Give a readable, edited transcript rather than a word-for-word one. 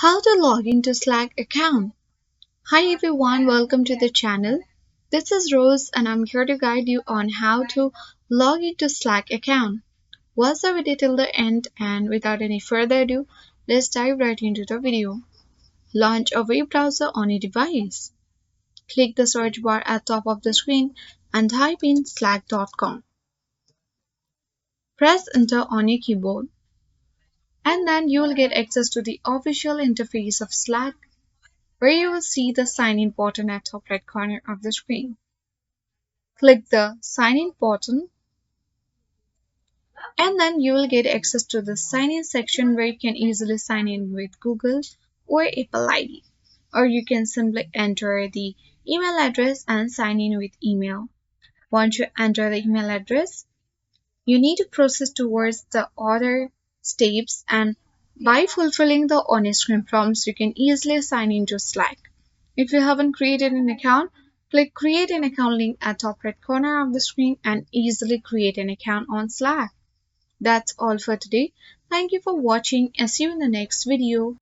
How to log into Slack account. Hi everyone, welcome to the channel. This is Rose and I'm here to guide you on how to log into Slack account. Watch the video till the end and without any further ado, let's dive right into the video. Launch a web browser on your device. Click the search bar at top of the screen and type in slack.com. Press enter on your keyboard and then you will get access to the official interface of Slack where you will see the sign in button at top right corner of the screen. Click the sign in button and then you will get access to the sign in section where you can easily sign in with Google or Apple ID. Or you can simply enter the email address and sign in with email. Once you enter the email address, you need to proceed towards the other steps and by fulfilling the on-screen prompts, you can easily sign into Slack. If you haven't created an account, click create an account link at top right corner of the screen and easily create an account on Slack. That's all for today. Thank you for watching and see you in the next video.